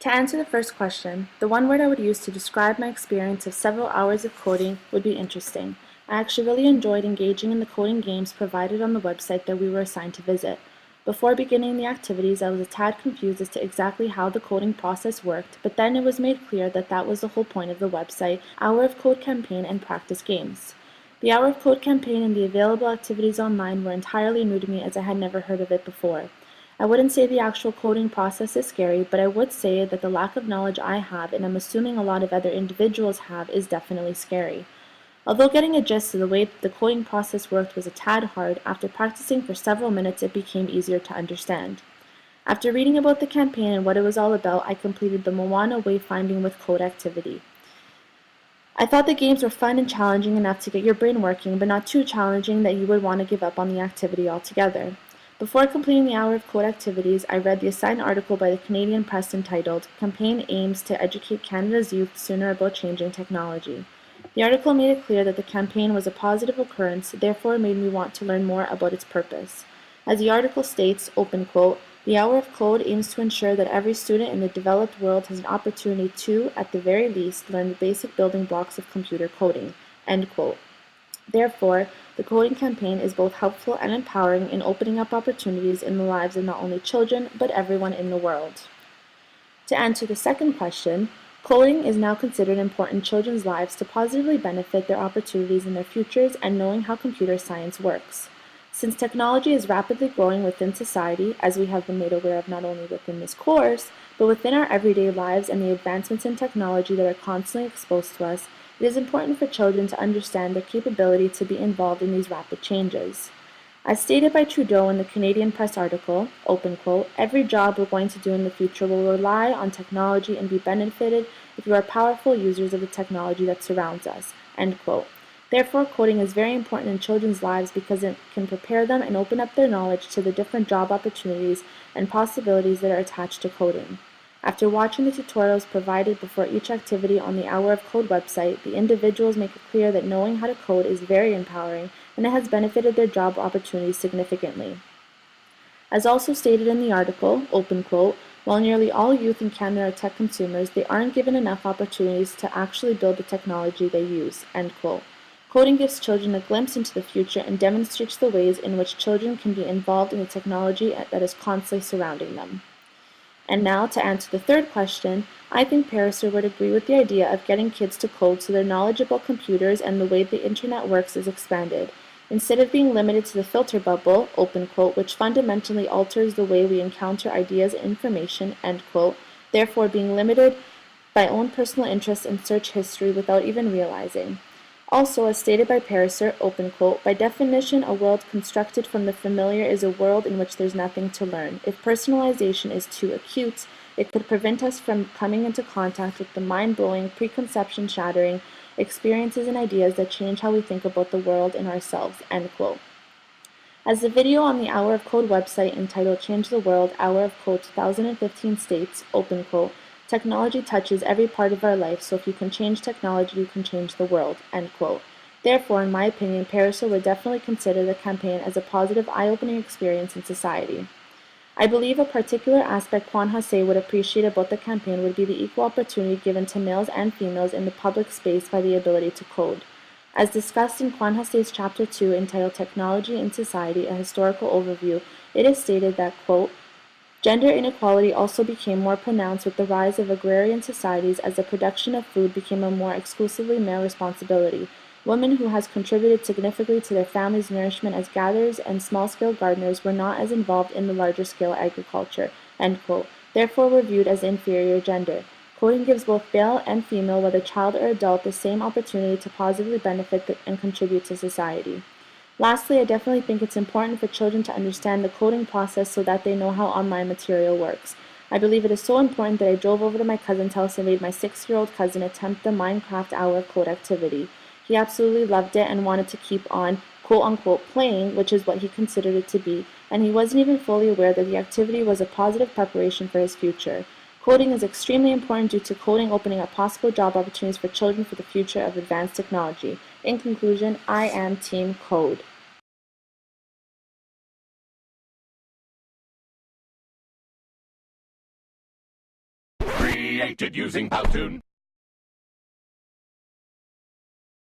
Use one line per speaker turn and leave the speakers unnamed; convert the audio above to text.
To answer the first question, the one word I would use to describe my experience of several hours of coding would be interesting. I actually really enjoyed engaging in the coding games provided on the website that we were assigned to visit. Before beginning the activities, I was a tad confused as to exactly how the coding process worked, but then it was made clear that that was the whole point of the website, Hour of Code campaign and practice games. The Hour of Code campaign and the available activities online were entirely new to me as I had never heard of it before. I wouldn't say the actual coding process is scary, but I would say that the lack of knowledge I have, and I'm assuming a lot of other individuals have, is definitely scary. Although getting a gist of the way the coding process worked was a tad hard, after practicing for several minutes it became easier to understand. After reading about the campaign and what it was all about, I completed the Moana Wayfinding with Code activity. I thought the games were fun and challenging enough to get your brain working, but not too challenging that you would want to give up on the activity altogether. Before completing the Hour of Code activities, I read the assigned article by the Canadian Press entitled, "Campaign Aims to Educate Canada's Youth Sooner About Changing Technology." The article made it clear that the campaign was a positive occurrence, therefore made me want to learn more about its purpose. As the article states, open quote, "The Hour of Code aims to ensure that every student in the developed world has an opportunity to, at the very least, learn the basic building blocks of computer coding." End quote. Therefore, the coding campaign is both helpful and empowering in opening up opportunities in the lives of not only children, but everyone in the world. To answer the second question, coding is now considered important in children's lives to positively benefit their opportunities in their futures and knowing how computer science works. Since technology is rapidly growing within society, as we have been made aware of not only within this course, but within our everyday lives and the advancements in technology that are constantly exposed to us, it is important for children to understand their capability to be involved in these rapid changes. As stated by Trudeau in the Canadian Press article, open quote, "Every job we're going to do in the future will rely on technology and be benefited if you are powerful users of the technology that surrounds us." End quote. Therefore, coding is very important in children's lives because it can prepare them and open up their knowledge to the different job opportunities and possibilities that are attached to coding. After watching the tutorials provided before each activity on the Hour of Code website, the individuals make it clear that knowing how to code is very empowering and it has benefited their job opportunities significantly. As also stated in the article, open quote, "While nearly all youth in Canada are tech consumers, they aren't given enough opportunities to actually build the technology they use." End quote. Coding gives children a glimpse into the future and demonstrates the ways in which children can be involved in the technology that is constantly surrounding them. And now, to answer the third question, I think Pariser would agree with the idea of getting kids to code so their knowledge about computers and the way the internet works is expanded. Instead of being limited to the filter bubble, open quote, which fundamentally alters the way we encounter ideas and information, end quote, therefore being limited by own personal interests and search history without even realizing. Also, as stated by Pariser, open quote, "By definition, a world constructed from the familiar is a world in which there's nothing to learn. If personalization is too acute, it could prevent us from coming into contact with the mind-blowing, preconception-shattering experiences and ideas that change how we think about the world and ourselves." End quote. As the video on the Hour of Code website entitled "Change the World, Hour of Code 2015" states, open quote, "Technology touches every part of our life, so if you can change technology, you can change the world." End quote. Therefore, in my opinion, Pariser would definitely consider the campaign as a positive, eye-opening experience in society. I believe a particular aspect Kwan Hase would appreciate about the campaign would be the equal opportunity given to males and females in the public space by the ability to code. As discussed in Kwan Hase's Chapter 2 entitled "Technology in Society, a Historical Overview," it is stated that, quote, "Gender inequality also became more pronounced with the rise of agrarian societies as the production of food became a more exclusively male responsibility. Women who has contributed significantly to their family's nourishment as gatherers and small-scale gardeners were not as involved in the larger-scale agriculture." End quote. Therefore were viewed as inferior gender. Coding gives both male and female, whether child or adult, the same opportunity to positively benefit and contribute to society. Lastly, I definitely think it's important for children to understand the coding process so that they know how online material works. I believe it is so important that I drove over to my cousin's house and made my 6-year-old cousin attempt the Minecraft Hour of Code activity. He absolutely loved it and wanted to keep on, quote-unquote, playing, which is what he considered it to be, and he wasn't even fully aware that the activity was a positive preparation for his future. Coding is extremely important due to coding opening up possible job opportunities for children for the future of advanced technology. In conclusion, I am Team Code.
created using Powtoon.